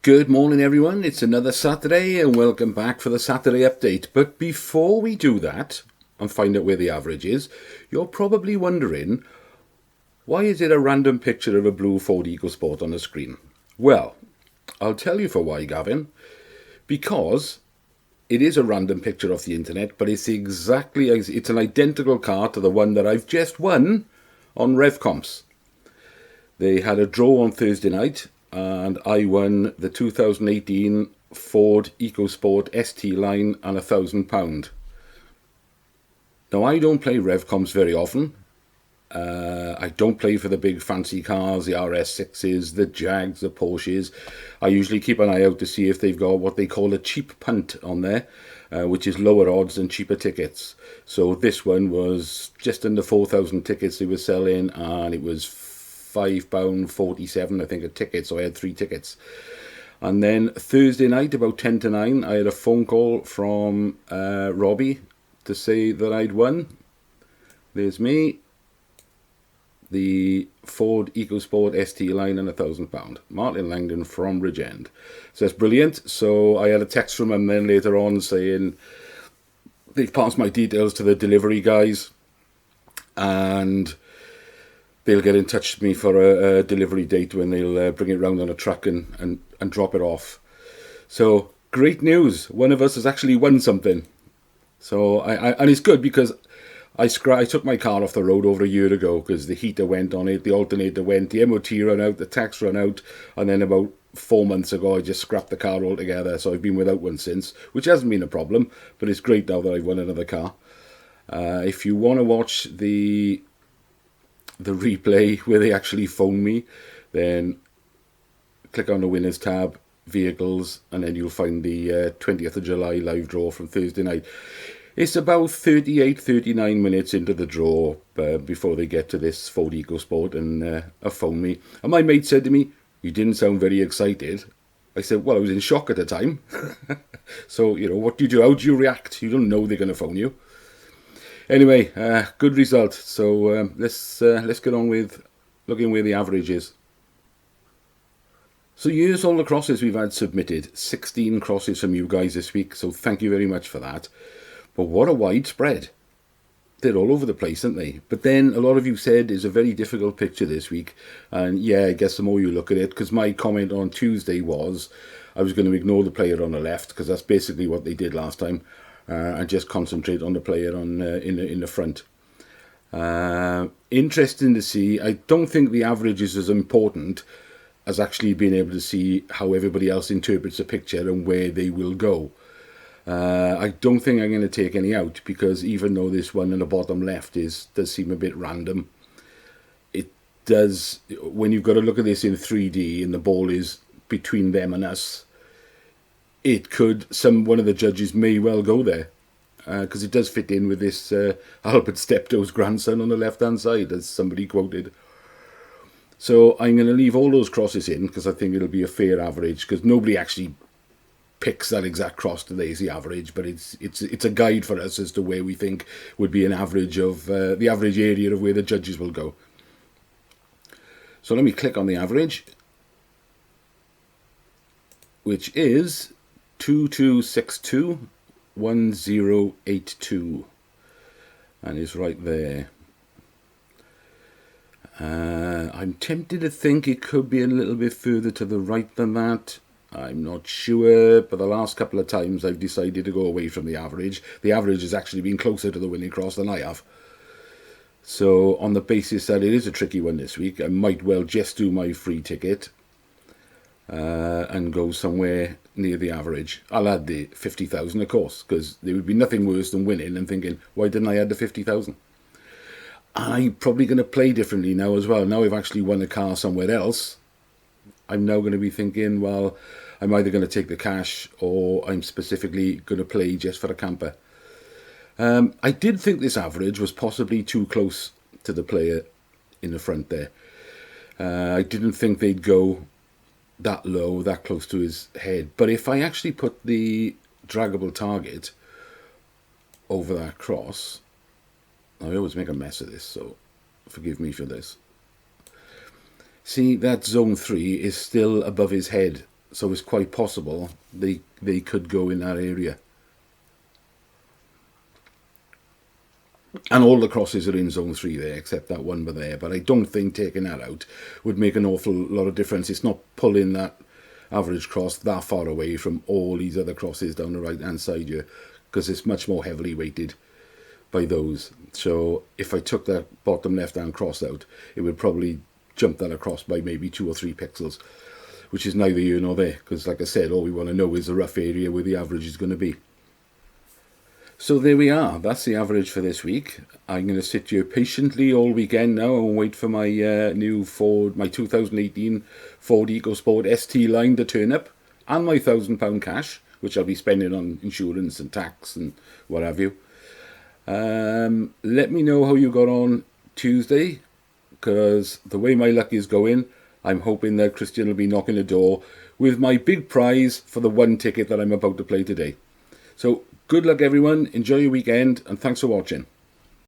Good morning, everyone. It's another Saturday, and welcome back for the Saturday update. But before we do that and find out where the average is, you're probably wondering, why is it a random picture of a blue Ford EcoSport on the screen? Well, I'll tell you for why, Gavin. Because it is a random picture off the internet, but it's an identical car to the one that I've just won on RevComps. They had a draw on Thursday night, and I won the 2018 Ford EcoSport ST line and £1,000. Now, I don't play RevComps very often. I don't play for the big fancy cars, the RS6s, the Jags, the Porsches. I usually keep an eye out to see if they've got what they call a cheap punt on there, which is lower odds and cheaper tickets. So this one was just under 4,000 tickets they were selling, and it was £5.47, I think, a ticket, so I had 3 tickets. And then Thursday night, about 10 to 9, I had a phone call from Robbie to say that I'd won. There's me, the Ford EcoSport ST line and £1,000. Martin Langdon from Bridgend. So that's brilliant. So I had a text from him then later on saying they've passed my details to the delivery guys, and they'll get in touch with me for a delivery date when they'll bring it round on a truck and drop it off. So great news. One of us has actually won something. So and it's good because I took my car off the road over a year ago because the heater went on it, the alternator went, the MOT ran out, the tax ran out, and then about 4 months ago I just scrapped the car altogether. So I've been without one since, which hasn't been a problem, but it's great now that I've won another car. If you want to watch the replay where they actually phone me, then click on the winners tab, vehicles, and then you'll find the 20th of July live draw from Thursday night. It's about 39 minutes into the draw before they get to this Ford EcoSport and phone me. And my mate said to me, "You didn't sound very excited." I said, "Well, I was in shock at the time." So, what do you do? How do you react? You don't know they're going to phone you. Anyway, good result. So let's get on with looking where the average is. So here's all the crosses we've had submitted. 16 crosses from you guys this week, so thank you very much for that. But what a wide spread. They're all over the place, aren't they? But then a lot of you said it's a very difficult picture this week. And yeah, I guess the more you look at it, because my comment on Tuesday was I was going to ignore the player on the left, because that's basically what they did last time. And just concentrate on the player in the front. Interesting to see. I don't think the average is as important as actually being able to see how everybody else interprets a picture and where they will go. I don't think I'm going to take any out, because even though this one in the bottom left does seem a bit random, it does, when you've got to look at this in 3D and the ball is between them and us, it could, one of the judges may well go there, because it does fit in with this Albert Steptoe's grandson on the left-hand side, as somebody quoted. So I'm going to leave all those crosses in, because I think it'll be a fair average, because nobody actually picks that exact cross today as the average, but it's a guide for us as to where we think would be an average of the average area of where the judges will go. So let me click on the average, which is 22621082, and it's right there. I'm tempted to think it could be a little bit further to the right than that. I'm not sure, but the last couple of times I've decided to go away from the average. The average has actually been closer to the winning cross than I have. So on the basis that it is a tricky one this week, I might well just do my free ticket and go somewhere near the average. I'll add the 50,000, of course, because there would be nothing worse than winning and thinking, why didn't I add the 50,000? I'm probably going to play differently now as well. Now I've actually won a car somewhere else, I'm now going to be thinking, well, I'm either going to take the cash or I'm specifically going to play just for a camper. I did think this average was possibly too close to the player in the front there. I didn't think they'd go that low, that close to his head. But if I actually put the draggable target over that cross, I always make a mess of this, so forgive me for this. See, that zone 3 is still above his head. so it's quite possible they could go in that area. And all the crosses are in zone 3 there, except that one by there. But I don't think taking that out would make an awful lot of difference. It's not pulling that average cross that far away from all these other crosses down the right-hand side here, because it's much more heavily weighted by those. So if I took that bottom left-hand cross out, it would probably jump that across by maybe 2 or 3 pixels, which is neither here nor there, because like I said, all we want to know is the rough area where the average is going to be. So there we are, that's the average for this week. I'm going to sit here patiently all weekend now and wait for my new Ford, my 2018 Ford EcoSport ST line to turn up, and my £1,000 cash, which I'll be spending on insurance and tax and what have you. Let me know how you got on Tuesday, because the way my luck is going, I'm hoping that Christian will be knocking the door with my big prize for the one ticket that I'm about to play today. So good luck everyone, enjoy your weekend, and thanks for watching.